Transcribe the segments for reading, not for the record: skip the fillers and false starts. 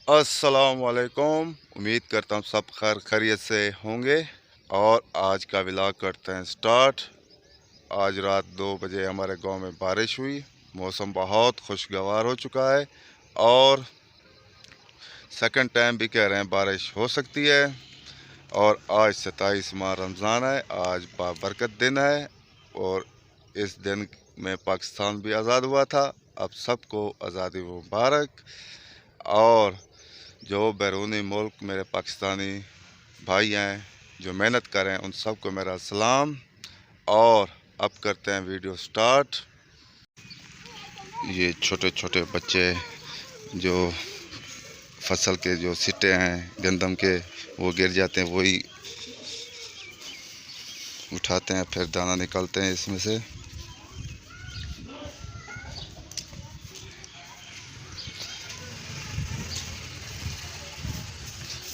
अस्सलाम वालेकुम। उम्मीद करता हूँ सब खैरियत से होंगे। और आज का व्लॉग करते हैं स्टार्ट। आज रात 2 बजे हमारे गांव में बारिश हुई। मौसम बहुत खुशगवार हो चुका है और सेकंड टाइम भी कह रहे हैं बारिश हो सकती है। और आज 27 माह रमज़ान है। आज बाबरकत दिन है और इस दिन में पाकिस्तान भी आज़ाद हुआ था। अब सबको आज़ादी मुबारक। और जो बैरूनी मुल्क मेरे पाकिस्तानी भाई हैं जो मेहनत करें उन सबको मेरा सलाम। और अब करते हैं वीडियो स्टार्ट। ये छोटे छोटे बच्चे जो फसल के जो सिट्टे हैं गंदम के वो गिर जाते हैं, वही उठाते हैं, फिर दाना निकालते हैं इसमें से।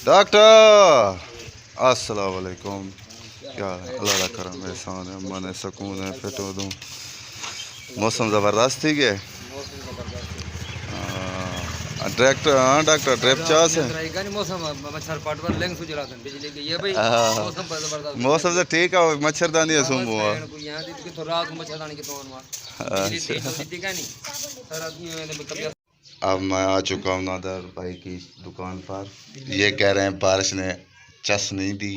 डॉक्टर अस्सलाम वालेकुम। क्या अल्लाह का करम एहसान है, मन सुकून है, फिटो दूँ। मौसम ज़बरदस्त थी गए डायरेक्टर। हाँ डॉक्टर ड्रिप चास है। मौसम से ठीक है, मच्छरदानी है सुन हुआ। अब मैं आ चुका हूँ नादर भाई की दुकान पर। ये कह रहे हैं बारिश ने चस नहीं दी।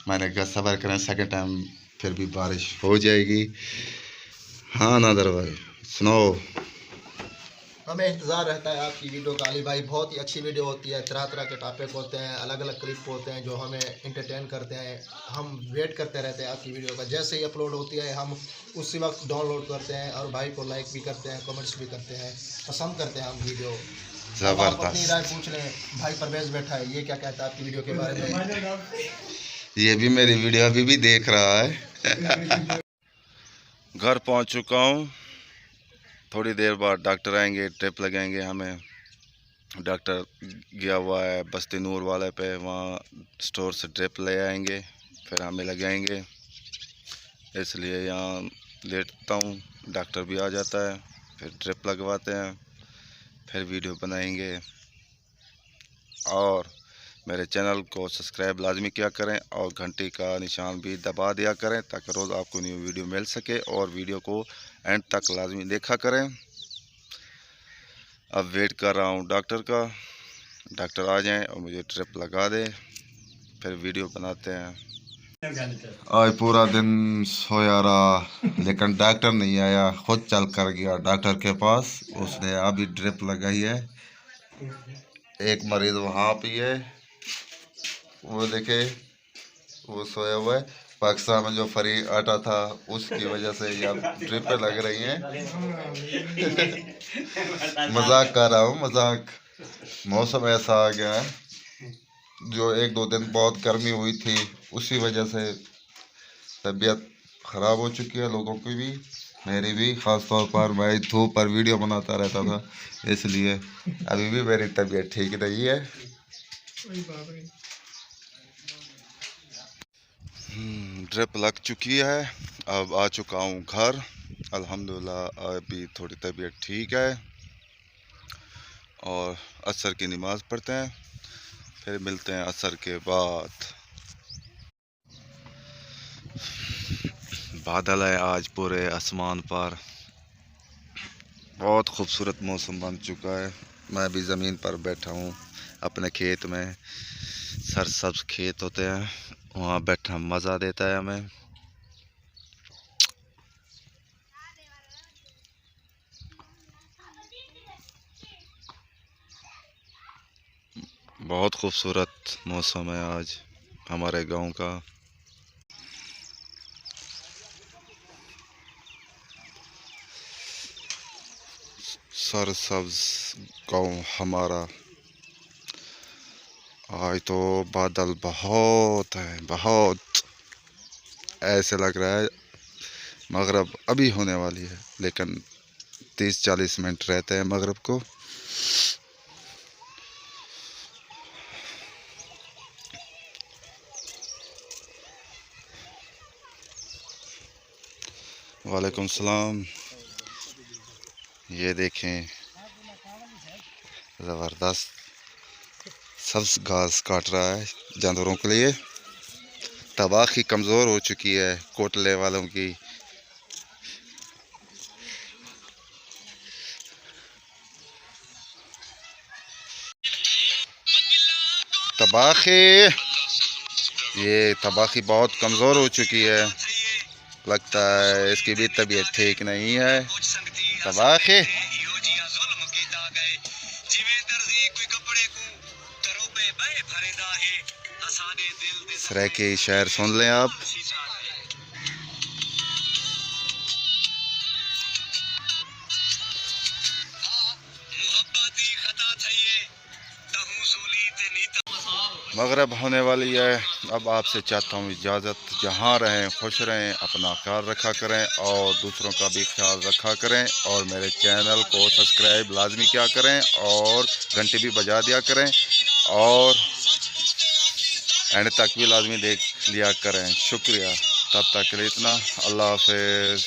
मैंने कहा सब्र करें, सेकंड टाइम फिर भी बारिश हो जाएगी। हाँ नादर भाई सुनाओ। हमें इंतज़ार रहता है आपकी वीडियो का। अली भाई बहुत ही अच्छी वीडियो होती है, तरह तरह के टॉपिक होते हैं, अलग अलग क्लिप होते हैं जो हमें इंटरटेन करते हैं। हम वेट करते रहते हैं आपकी वीडियो का। जैसे ही अपलोड होती है हम उसी वक्त डाउनलोड करते हैं और भाई को लाइक भी करते हैं, कमेंट्स भी करते हैं, पसंद करते हैं हम वीडियो। अब आप अपनी राय पूछ लें। भाई परवेज बैठा है, ये क्या कहता है आपकी वीडियो के बारे में? ये भी मेरी वीडियो अभी भी देख रहा है। घर पहुंच चुका हूं। थोड़ी देर बाद डॉक्टर आएंगे, ड्रिप लगाएंगे हमें। डॉक्टर गया हुआ है बस्ती नूर वाले पे, वहाँ स्टोर से ड्रिप ले आएंगे, फिर हमें लगाएंगे। इसलिए यहाँ लेटता हूँ, डॉक्टर भी आ जाता है, फिर ड्रिप लगवाते हैं, फिर वीडियो बनाएंगे। और मेरे चैनल को सब्सक्राइब लाजमी किया करें और घंटी का निशान भी दबा दिया करें ताकि रोज़ आपको न्यू वीडियो मिल सके। और वीडियो को एंड तक लाजमी देखा करें। अब वेट कर रहा हूँ डॉक्टर का। डॉक्टर आ जाएं और मुझे ड्रिप लगा दे, फिर वीडियो बनाते हैं। आज पूरा दिन सोया रहा लेकिन डॉक्टर नहीं आया, खुद चल कर गया डॉक्टर के पास। उसने अभी ड्रिप लगाई है। एक मरीज वहाँ पे है, वो देखे वो सोया हुआ है। पाकिस्तान में जो फ्री आटा था उसकी वजह से ये अब ड्रिप लग रही हैं। मजाक कर रहा हूँ, मजाक। मौसम ऐसा आ गया है, जो 1-2 दिन बहुत गर्मी हुई थी उसी वजह से तबीयत ख़राब हो चुकी है लोगों की भी, मेरी भी। ख़ास तौर पर मैं धूप पर वीडियो बनाता रहता था, इसलिए अभी भी मेरी तबीयत ठीक नहीं है। ड्रिप लग चुकी है। अब आ चुका हूँ घर। अल्हम्दुलिल्लाह अभी थोड़ी तबीयत ठीक है। और असर की नमाज़ पढ़ते हैं, फिर मिलते हैं असर के बाद। बादल है आज पूरे आसमान पर, बहुत खूबसूरत मौसम बन चुका है। मैं भी ज़मीन पर बैठा हूँ अपने खेत में। सरसब्ज खेत होते हैं, वहाँ बैठना मज़ा देता है हमें। बहुत खूबसूरत मौसम है आज हमारे गांव का। सरसब्ज गांव हमारा। आज तो बादल बहुत है, बहुत। ऐसे लग रहा है मगरब अभी होने वाली है, लेकिन 30-40 मिनट रहते हैं मगरब को। वालेकुम सलाम। ये देखें ज़बरदस्त सब्ज घास काट रहा है जानवरों के लिए। तबाही कमज़ोर हो चुकी है कोटले वालों की। तबाही, ये तबाही बहुत कमज़ोर हो चुकी है, लगता है इसकी भी तबीयत ठीक नहीं है। तबाही सराय शहर सुन लें आप। मगरिब होने वाली है। अब आपसे चाहता हूँ इजाज़त। जहाँ रहें खुश रहें, अपना ख्याल रखा करें और दूसरों का भी ख्याल रखा करें। और मेरे चैनल को सब्सक्राइब लाजमी क्या करें और घंटी भी बजा दिया करें और एंड तक भी लाजमी देख लिया करें। शुक्रिया। तब तक के लिए इतना। अल्लाह हाफ़िज़।